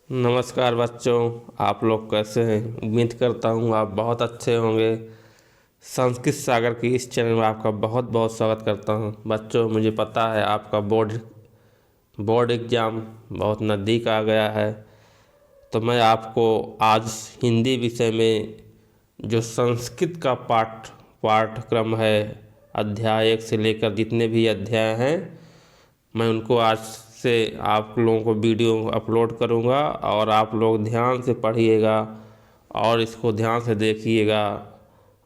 नमस्कार बच्चों, आप लोग कैसे हैं। उम्मीद करता हूँ आप बहुत अच्छे होंगे। संस्कृत सागर की इस चैनल में आपका बहुत बहुत स्वागत करता हूँ। बच्चों, मुझे पता है आपका बोर्ड एग्ज़ाम बहुत नज़दीक आ गया है, तो मैं आपको आज हिंदी विषय में जो संस्कृत का पाठ्यक्रम है, अध्याय 1 से लेकर जितने भी अध्याय हैं, मैं उनको आज से आप लोगों को वीडियो अपलोड करूंगा और आप लोग ध्यान से पढ़िएगा और इसको ध्यान से देखिएगा।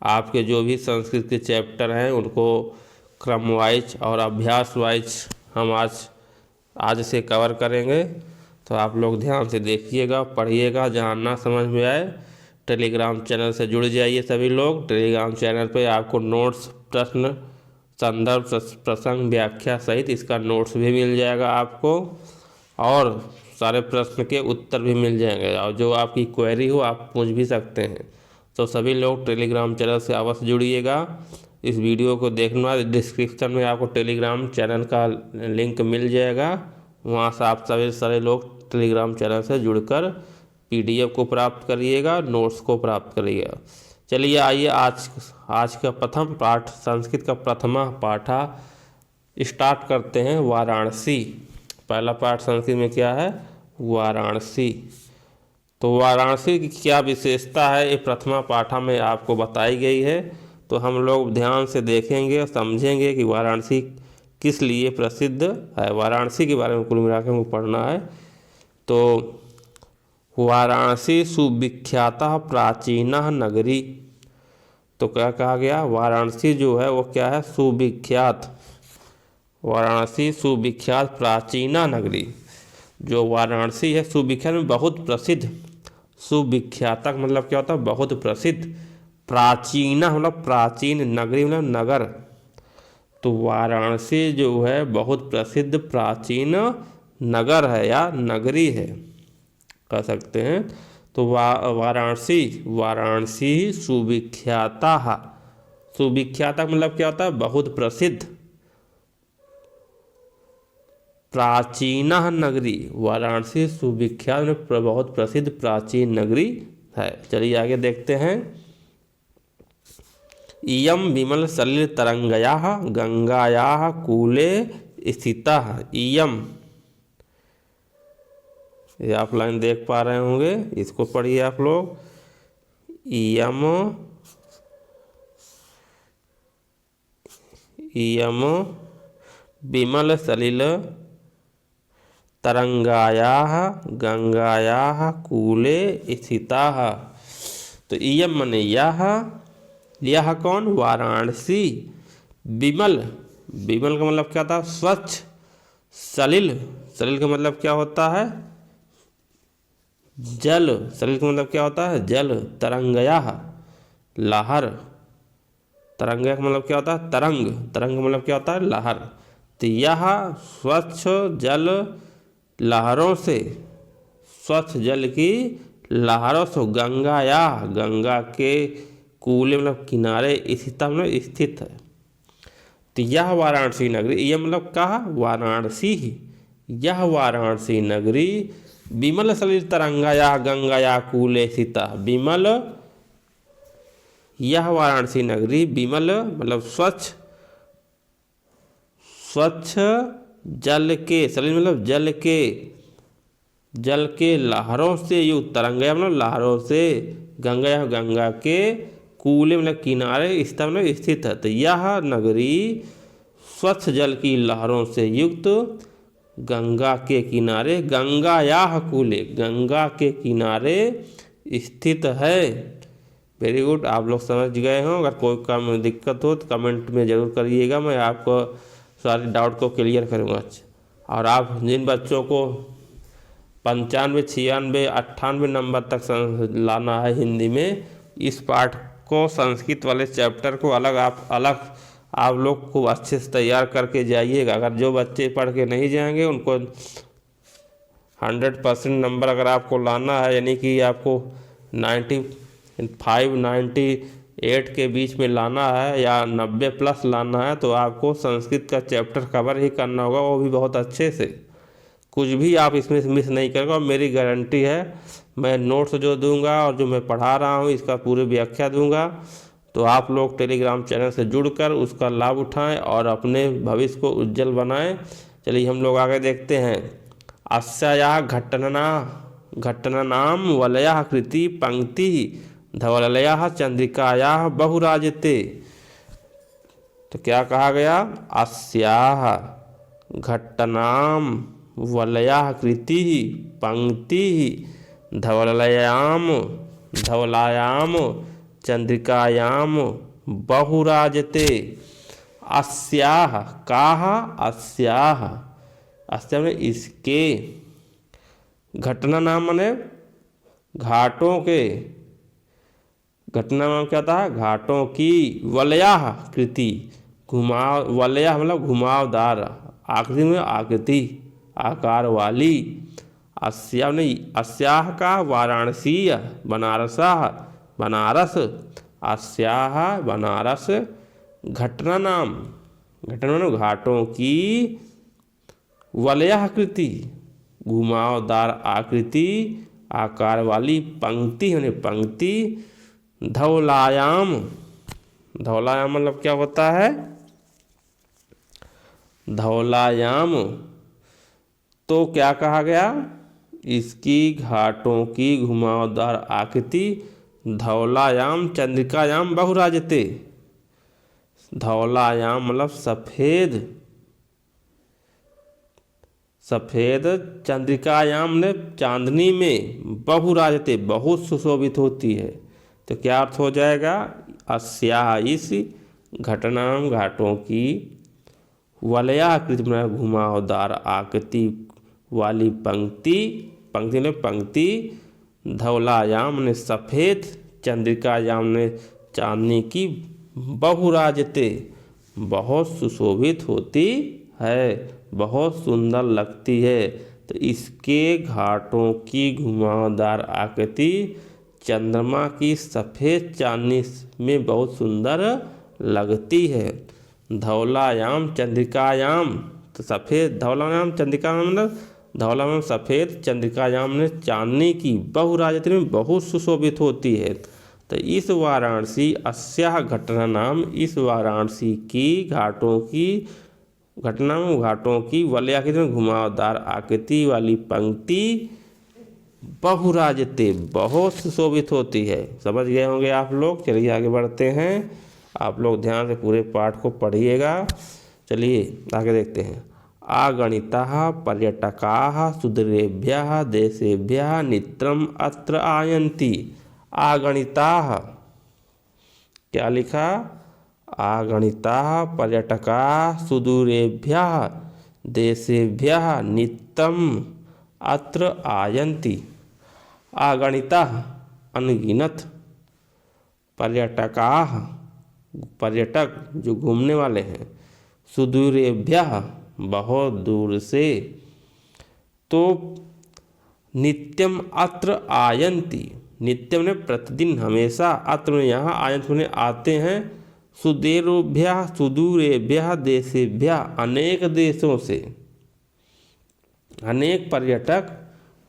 आपके जो भी संस्कृत के चैप्टर हैं उनको क्रम वाइज और अभ्यास वाइज हम आज से कवर करेंगे, तो आप लोग ध्यान से देखिएगा, पढ़िएगा। जहाँ ना समझ में आए टेलीग्राम चैनल से जुड़ जाइए। सभी लोग टेलीग्राम चैनल पे आपको नोट्स, प्रश्न, संदर्भ, प्रसंग, व्याख्या सहित इसका नोट्स भी मिल जाएगा आपको और सारे प्रश्न के उत्तर भी मिल जाएंगे। और जो आपकी क्वेरी हो आप पूछ भी सकते हैं। तो सभी लोग टेलीग्राम चैनल से अवश्य जुड़िएगा। इस वीडियो को देखना, डिस्क्रिप्शन में आपको टेलीग्राम चैनल का लिंक मिल जाएगा। वहाँ से आप सभी सारे लोग टेलीग्राम चैनल से जुड़कर PDF को प्राप्त करिएगा, नोट्स को प्राप्त करिएगा। चलिए आइए आज का प्रथम पाठ, संस्कृत का प्रथमा पाठा स्टार्ट करते हैं। वाराणसी। पहला पाठ संस्कृत में क्या है? वाराणसी। तो वाराणसी की क्या विशेषता है, ये प्रथमा पाठा में आपको बताई गई है। तो हम लोग ध्यान से देखेंगे और समझेंगे कि वाराणसी किस लिए प्रसिद्ध है। वाराणसी के बारे में कुल मिला के हमको पढ़ना है। तो वाराणसी सुविख्याता प्राचीन नगरी। तो क्या कहा गया? वाराणसी जो है वो क्या है? सुविख्यात। वाराणसी सुविख्यात प्राचीना नगरी। जो वाराणसी है सुविख्यात में बहुत प्रसिद्ध। सुविख्याता मतलब क्या होता है? बहुत प्रसिद्ध। प्राचीना मतलब प्राचीन, नगरी मतलब नगर। तो वाराणसी जो है बहुत प्रसिद्ध प्राचीन नगर है या नगरी है, कह सकते हैं। तो वाराणसी सुविख्याता। सुविख्याता मतलब क्या होता है? बहुत प्रसिद्ध। प्राचीन नगरी। वाराणसी सुविख्यात में बहुत प्रसिद्ध प्राचीन नगरी है। चलिए आगे देखते हैं। इयम विमल सलिल तरंगया गंगाया कूले स्थिता। इयम, ये आप लाइन देख पा रहे होंगे, इसको पढ़िए आप लोग। इयम विमल सलिल तरंगाया गंगाया कूले स्थिता। तो इयम माने यह कौन? वाराणसी। विमल, विमल का मतलब क्या था? स्वच्छ। सलिल, सलिल का मतलब क्या होता है? जल। सलिल का मतलब क्या होता है? जल। तरंगया, लहर। तरंगया का मतलब क्या होता है? तरंग। तरंग का मतलब क्या होता है? लहर। तो यह स्वच्छ जल लहरों से, स्वच्छ जल की लहरों से गंगाया, गंगा के कूले मतलब किनारे, स्थित मतलब स्थित है। तो यह वाराणसी नगरी, यह मतलब कहा वाराणसी। यह वाराणसी नगरी विमल सलिल तरंगाया गंगाया कूले स्थिता। विमल, यह वाराणसी नगरी विमल मतलब स्वच्छ, स्वच्छ जल के, सलिल मतलब जल के लहरों से युक्त। तरंगाया मतलब लहरों से, गंगा गंगा के कूले मतलब किनारे, स्थित मतलब स्थित है। तो यह नगरी स्वच्छ जल की लहरों से युक्त, गंगा के किनारे, गंगाया कूले, गंगा के किनारे स्थित है। वेरी गुड, आप लोग समझ गए हों। अगर कोई काम दिक्कत हो तो कमेंट में ज़रूर करिएगा, मैं आपको सारे डाउट को क्लियर करूँगा। और आप जिन बच्चों को 95, 96, 98 नंबर तक लाना है हिंदी में, इस पाठ को, संस्कृत वाले चैप्टर को अलग आप लोग को अच्छे से तैयार करके जाइएगा। अगर जो बच्चे पढ़ के नहीं जाएंगे उनको 100% नंबर अगर आपको लाना है, यानी कि आपको 95, 98 के बीच में लाना है या 90+ लाना है, तो आपको संस्कृत का चैप्टर कवर ही करना होगा, वो भी बहुत अच्छे से। कुछ भी आप इसमें मिस नहीं करेंगे, और मेरी गारंटी है मैं नोट्स जो दूंगा और जो मैं पढ़ा रहा हूँ इसका पूरी व्याख्या दूंगा। तो आप लोग टेलीग्राम चैनल से जुड़कर उसका लाभ उठाएं और अपने भविष्य को उज्जवल बनाएं। चलिए हम लोग आगे देखते हैं। अस्यायाः घटनानां वलयः कृति पंक्ति धवलयाः चंद्रिकायाः बहुराजते। तो क्या कहा गया? अस्याः घटनां वलयः कृति पंक्ति धवलायाम चंद्रिकायाम बहुराजते। अस्याः काः अस्याः अस्याः में इसके, घटना नाम माने घाटों के, घटना नाम क्या था? घाटों की, वलयाः कृति घुमाव, वलया मतलब घुमावदार, आकृति में आकृति आकार वाली। अस्याः ने अस्याः का वाराणसी बनारस अस्याः बनारस घटना नाम, घटना घाटों की, वलयाः कृति घुमावदार आकृति आकार वाली, पंक्ति होने पंक्ति, धवलायाम, धवलायाम मतलब क्या होता है? धवलायाम तो क्या कहा गया? इसकी घाटों की घुमावदार आकृति धवलायाम चंद्रिकायाम बहुराजते। धवलायाम मतलब सफेद, सफेद चंद्रिकायाम ने चांदनी में, बहुराजते बहुत सुशोभित होती है। तो क्या अर्थ हो जाएगा? अस्याः इस घटनाम घाटों की, वलयाकृति में घुमावदार आकृति वाली पंक्ति, पंक्ति ने पंक्ति, धवलायाम ने सफ़ेद, चंद्रिकायाम ने चांदनी की, बहुराजते बहुत सुशोभित होती है, बहुत सुंदर लगती है। तो इसके घाटों की घुमावदार आकृति चंद्रमा की सफ़ेद चांदनी में बहुत सुंदर लगती है। धवलायाम चंद्रिकायाम, तो सफ़ेद धवलायाम चंद्रिकायाम मतलब धवलायाम सफ़ेद, चंद्रिकायाम ने चांदनी की, बहुराजते में बहुत सुशोभित होती है। तो इस वाराणसी अस्याः घटना नाम, इस वाराणसी की घाटों की, घटना घाटों की वलयाकृति में घुमावदार आकृति वाली पंक्ति बहुराजते बहुत सुशोभित होती है। समझ गए होंगे आप लोग। चलिए आगे बढ़ते हैं, आप लोग ध्यान से पूरे पाठ को पढ़िएगा। चलिए आगे देखते हैं। आगणिताः पर्यटकाः सुदूरेभ्यः देशेभ्यः नित्यम् अत्र आयन्ति। आगणिताः क्या लिखा? आगणिताः पर्यटकाः सुदूरेभ्यः देशेभ्यः नित्यम् अत्र आयन्ति। आगणिताः अनगिनत, पर्यटकाः पर्यटक जो घूमने वाले हैं, सुदूरेभ्यः बहुत दूर से, तो नित्यम अत्र आयन्ति, नित्यम ने प्रतिदिन हमेशा, अत्र में यहाँ, आयंत में आते हैं, सुदूरेभ्यः सुदूरेभ्यः देशेभ्यः अनेक देशों से, अनेक पर्यटक,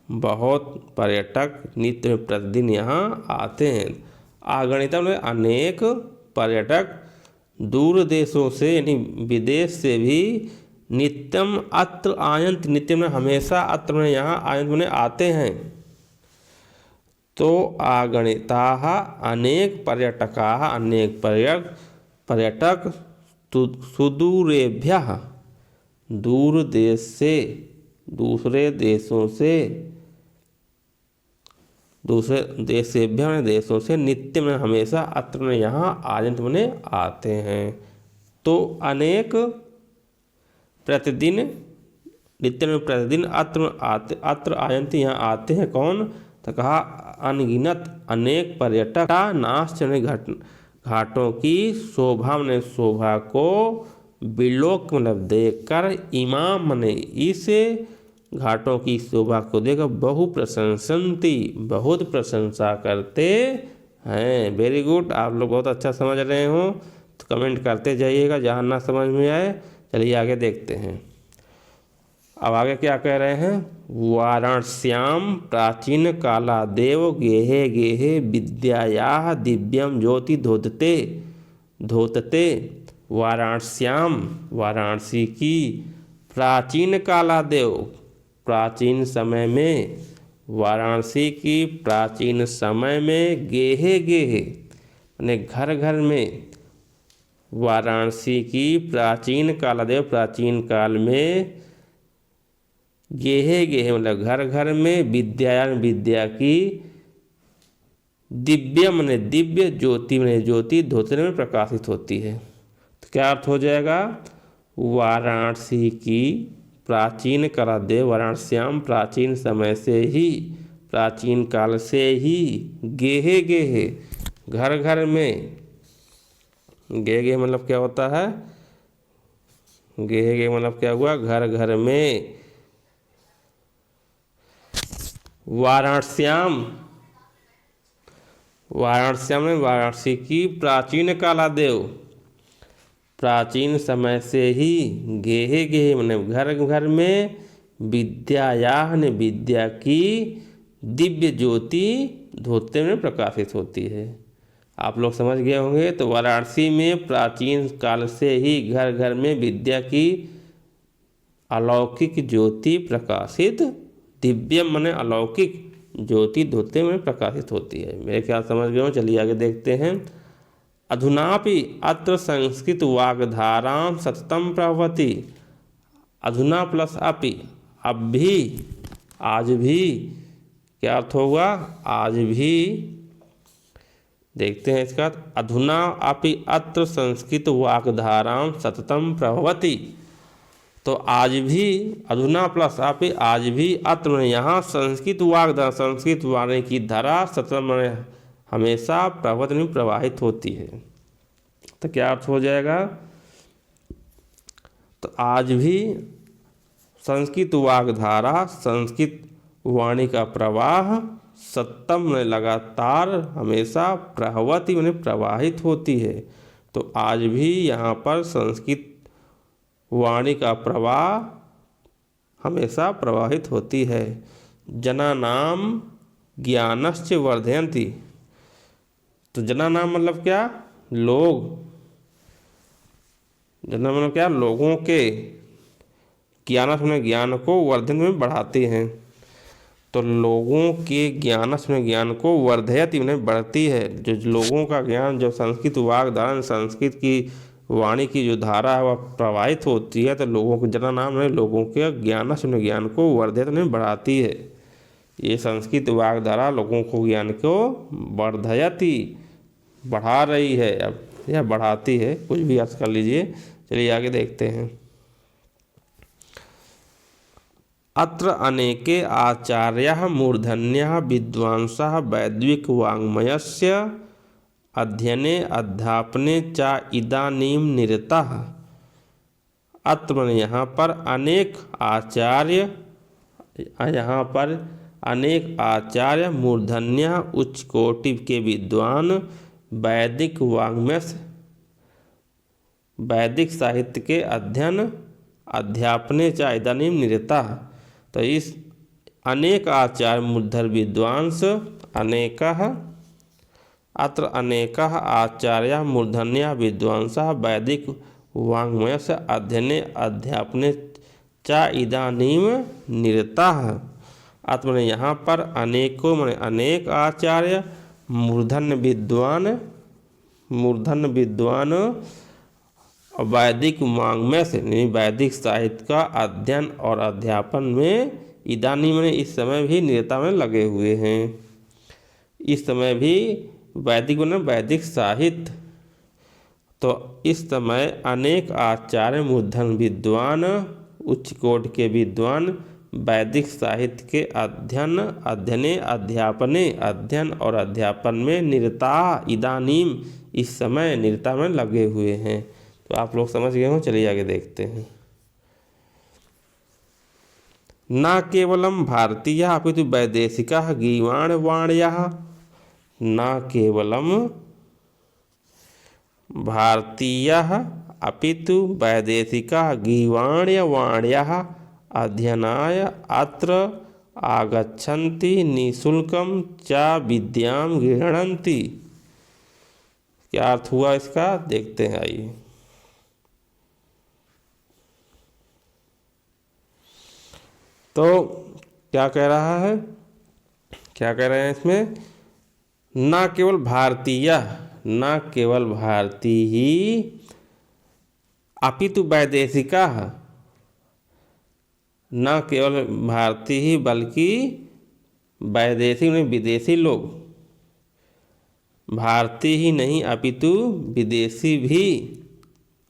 बहुत पर्यटक नित्य में प्रतिदिन यहाँ आते हैं। आगणित में अनेक पर्यटक दूर देशों से यानी विदेश से भी, नित्यम अत्र आयंत, नित्य में हमेशा, अत्र में यहाँ, आयंत में आते हैं। तो आगणिताः अनेक पर्यटकाः अनेक पर्यटक सुदूरेभ्यः दूर देश से, दूसरे देशों से, दूसरे देशेभ्यः देशों से, नित्य में हमेशा, अत्र में यहाँ, आयंत में आते हैं। तो अनेक प्रतिदिन, नित्य में प्रतिदिन, अत्र आयंत यहाँ आते हैं। कौन? तो कहा अनगिनत अनेक पर्यटक, नाश्च ने घाटों की, शोभा ने शोभा को, बिलोक मतलब देखकर, इमाम ने इस घाटों की शोभा को देखकर, बहु प्रशंसन्ति बहुत प्रशंसा करते हैं। वेरी गुड, आप लोग बहुत अच्छा समझ रहे हो तो कमेंट करते जाइएगा जहाँ ना समझ में आए। चलिए आगे देखते हैं। अब आगे क्या कह रहे हैं, वाराणस्याम प्राचीन कालादेव गेहे गेहे विद्यायाः दिव्यम ज्योति धोतते धोतते। वाराणस्याम, वाराणसी की, प्राचीन कालादेव, प्राचीन समय में, वाराणसी की प्राचीन समय में, गेहे गेहे यानी घर घर में, वाराणसी की प्राचीन कालादेव प्राचीन काल में, गेहे गेहे मतलब घर घर में, विद्या विद्या की, दिव्य माने दिव्य, ज्योति माने ज्योति, धोतने में प्रकाशित होती है। तो क्या अर्थ हो जाएगा, वाराणसी की प्राचीन कालादेव, वाराणस्याम प्राचीन समय से ही, प्राचीन काल से ही, गेहे गेहे घर घर में, गेहे गेहे मतलब क्या होता है, गेहे गेहे मतलब क्या हुआ, घर घर में, वाराणस्याम, वाराणस्याम में वाराणसी की प्राचीन कालादेव, प्राचीन समय से ही, गेहे गेहे मतलब घर घर में, विद्यायाः ने विद्या की, दिव्य ज्योति धोते में प्रकाशित होती है। आप लोग समझ गए होंगे। तो वाराणसी में प्राचीन काल से ही घर घर में विद्या की अलौकिक ज्योति प्रकाशित, दिव्य माने अलौकिक ज्योति धोते में प्रकाशित होती है। मेरे ख्याल समझ गए हो। चलिए आगे देखते हैं। अधुनापि अत्र संस्कृत वाग्धारां सततं प्रवहति। अधुना प्लस अपि, अब भी, आज भी, क्या अर्थ होगा, आज भी। देखते हैं इसका। अधुना अपि अत्र संस्कृत वाग्धारां सततं प्रवहति। तो आज भी, अधुना प्लस अपि, आज भी, अत्र यहाँ संस्कृत वाग्धारा, संस्कृत वाणी की धारा सततं हमेशा प्रवहति में प्रवाहित होती है। तो क्या अर्थ हो जाएगा, तो आज भी संस्कृत वाग्धारा, संस्कृत वाणी का प्रवाह, सततं में लगातार, हमेशा, प्रवहति में प्रवाहित होती है। तो आज भी यहाँ पर संस्कृत वाणी का प्रवाह हमेशा प्रवाहित होती है। जनानाम ज्ञानश्च वर्धयन्ति। तो जनानाम मतलब क्या, लोग, जना मतलब क्या, लोगों के, ज्ञानस में ज्ञान को, वर्धन में बढ़ाते हैं। तो लोगों के ज्ञानस में ज्ञान को, वर्धयति में बढ़ती है। जो लोगों का ज्ञान, जो संस्कृत वाग्धारा, संस्कृत की वाणी की जो धारा है वह प्रवाहित होती है। तो लोगों को, जना नाम है, लोगों के ज्ञानस में ज्ञान को वर्धयति में बढ़ाती है। ये संस्कृत वाग्धारा लोगों को ज्ञान को वर्धयति, बढ़ा रही है, अब या बढ़ाती है, कुछ भी अर्थ कर लीजिए। चलिए आगे देखते हैं। अत्र अनेके आचार्याः मूर्धन्याः विद्वांसाः वैदिक वाङ्मयस्य अध्ययने अध्यापने च इदानीं निरताः। अत्र यहाँ पर अनेक आचार्य, यहाँ पर अनेक आचार्य, मूर्धन्य उच्च कोटि के विद्वान, वैदिक वाङ्मय, वैदिक साहित्य के अध्ययन, अध्यापने च इदानीं निरताः। तो इस अनेक आचार्य, मूर्धर विद्वांस, अनेकः, अत्र अनेकः आचार्याः मूर्धन्याः विद्वांसाः वैदिक वाङ्मयस्य अध्ययने अध्यापने च इदानीं निरताः। अत्र यहाँ पर अनेकों माने अनेक आचार्य, मूर्धन्य विद्वान, मूर्धन्य विद्वान, वैदिक वाङ्मय से यानी वैदिक साहित्य का अध्ययन और अध्यापन में, इदानी में इस समय भी, निरता में लगे हुए हैं। इस समय भी वैदिक में वैदिक साहित्य। तो इस समय अनेक आचार्य, मूर्धन्य विद्वान, उच्च कोटि के विद्वान, वैदिक साहित्य के अध्ययन, अध्ययने, अध्यापने, अध्ययन और अध्यापन में, निरता, इदानीम इस समय, निरता में लगे हुए हैं। तो आप लोग समझ गए हो। चलिए आगे देखते हैं। न केवलम भारतीय अपितु वैदेशिकाः गीर्वाणवाण्याः। न केवलम भारतीयाः अपितु वैदेशिकाः गीर्वाणवाण्याः अध्ययनाय अत्र आगच्छन्ति निःशुल्कं च विद्यां गृह्णन्ति। क्या अर्थ हुआ इसका, देखते हैं आइए। तो क्या कह रहा है, क्या कह रहे हैं इसमें, न केवल भारतीय ही अपितु वैदेशिका, न केवल भारतीय ही बल्कि वैदेशिक में विदेशी लोग, भारतीय ही नहीं अपितु विदेशी भी,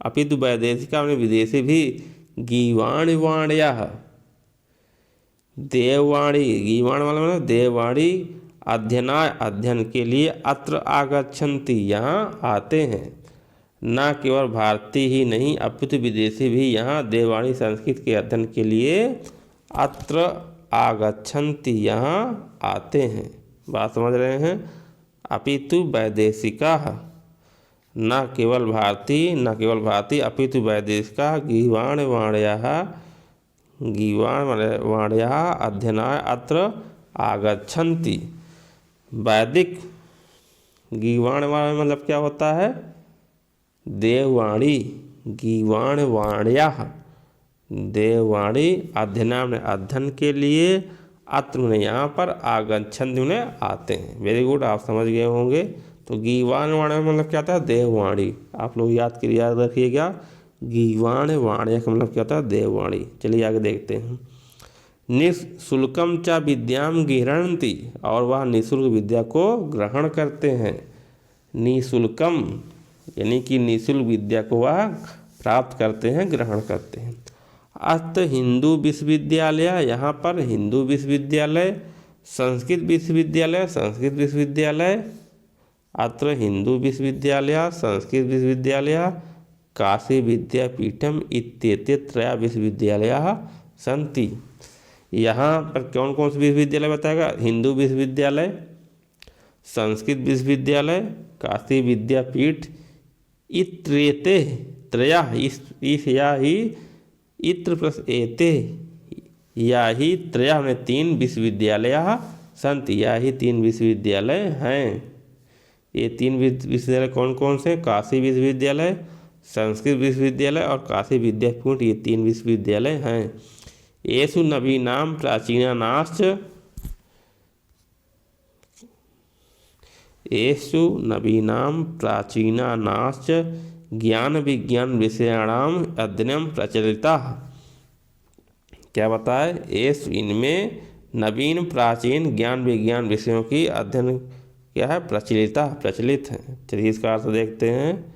अपितु वैदेशिका में विदेशी भी, गीवाण वाण्यः देववाणी, गीवाण वाला मतलब देववाणी, अध्ययनाय अध्ययन के लिए अत्र आगच्छन्ति यहाँ आते हैं। न केवल भारतीय ही नहीं अपितु विदेशी भी यहाँ देववाणी संस्कृत के अध्ययन के लिए अत्र आगच्छन्ति यहाँ आते हैं। बात समझ रहे हैं। अपितु वैदेशिका, न केवल भारतीय अपितु वैदेशिका, गीवाण वाण्यः अध्ययनाय अत्र आगच्छन्ति। वैदिक गीवाण मतलब क्या होता है, देववाणी, गीवाण वाण्यः देववाणी, अध्ययन के लिए, अत्र में यहाँ पर, आगच्छन्ति में आते हैं। वेरी गुड, आप समझ गए होंगे। तो गीवाण वाण्य मतलब क्या था, देववाणी। आप लोग याद रखिएगा, गीवाण वाण्य का मतलब क्या होता है, देववाणी। चलिए आगे देखते हैं। निःशुल्कम च विद्याम गृह्णन्ति, और वह निःशुल्क विद्या को ग्रहण करते हैं। निःशुल्कम यानी कि निःशुल्क विद्या को वह प्राप्त करते हैं, ग्रहण करते हैं। अत्र हिंदू विश्वविद्यालय, यहाँ पर हिंदू विश्वविद्यालय, संस्कृत विश्वविद्यालय, अत्र हिंदू विश्वविद्यालय, संस्कृत विश्वविद्यालय, काशी विद्यापीठम इत्येते त्रय विश्वविद्यालयाः सन्ति। यहाँ पर कौन कौन से विश्वविद्यालय बताएगा, हिंदू विश्वविद्यालय, संस्कृत विश्वविद्यालय, काशी विद्यापीठ, इत्येते त्रयः, इस या ही इत्र प्लस एते, या ही त्रयः में 3 विश्वविद्यालयाः सन्ति, या ही 3 विश्वविद्यालय हैं। ये 3 विश्वविद्यालय कौन कौन से, काशी विश्वविद्यालय, संस्कृत विश्वविद्यालय और काशी विद्यापीठ, ये 3 विश्वविद्यालय हैं। येषु नवीनाम प्राचीनानाश्च ज्ञान विज्ञान विषयाणाम अध्ययनम प्रचलितः। क्या बताए, येषु इनमें नवीन प्राचीन ज्ञान विज्ञान विषयों की अध्ययन क्या है, प्रचलित है। चलिए इसका अर्थ देखते हैं।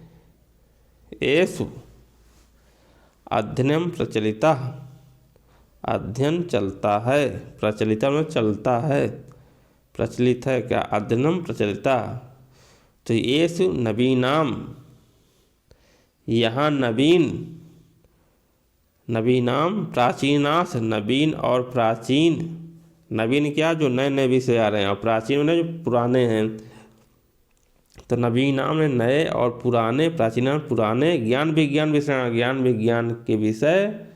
येषु अध्ययनम प्रचलितः, अध्ययन चलता है, प्रचलिता में चलता है, प्रचलित है क्या, अध्ययनम प्रचलिता। तो येषु नवीनाम, यहाँ नवीनाम प्राचीनास, नवीन और प्राचीन, नवीन क्या, जो नए नए विषय आ रहे हैं, और प्राचीन में जो पुराने हैं। तो नवीनाम में नए और पुराने, प्राचीन पुराने, ज्ञान विज्ञान विषय, ज्ञान विज्ञान के विषय,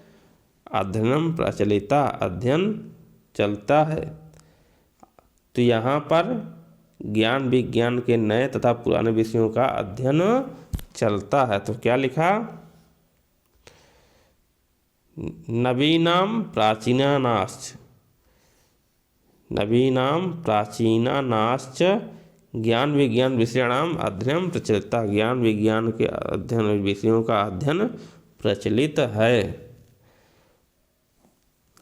अध्ययनम प्रचलिता, अध्ययन चलता है। तो यहाँ पर ज्ञान विज्ञान के नए तथा पुराने विषयों का अध्ययन चलता है। तो क्या लिखा, नवीनाम प्राचीनानाश्च ज्ञान विज्ञान विषयाणाम अध्ययन प्रचलिता, ज्ञान विज्ञान के अध्ययन विषयों का अध्ययन प्रचलित है।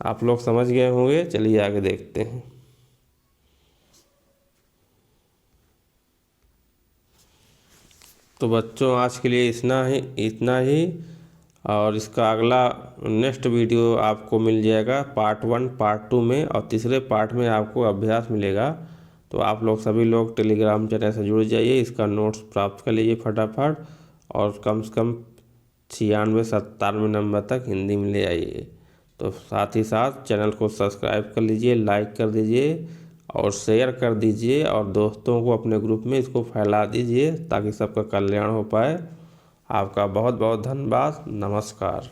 आप लोग समझ गए होंगे। चलिए आगे देखते हैं। तो बच्चों आज के लिए इतना ही और इसका अगला नेक्स्ट वीडियो आपको मिल जाएगा पार्ट 1 पार्ट 2 में, और तीसरे पार्ट में आपको अभ्यास मिलेगा। तो आप लोग सभी लोग टेलीग्राम चैनल से जुड़ जाइए, इसका नोट्स प्राप्त कर लीजिए फटाफट, और कम से कम 96-97 नंबर तक हिंदी में ले आइए। तो साथ ही साथ चैनल को सब्सक्राइब कर लीजिए, लाइक कर दीजिए और शेयर कर दीजिए, और दोस्तों को अपने ग्रुप में इसको फैला दीजिए ताकि सबका कल्याण हो पाए। आपका बहुत बहुत धन्यवाद। नमस्कार।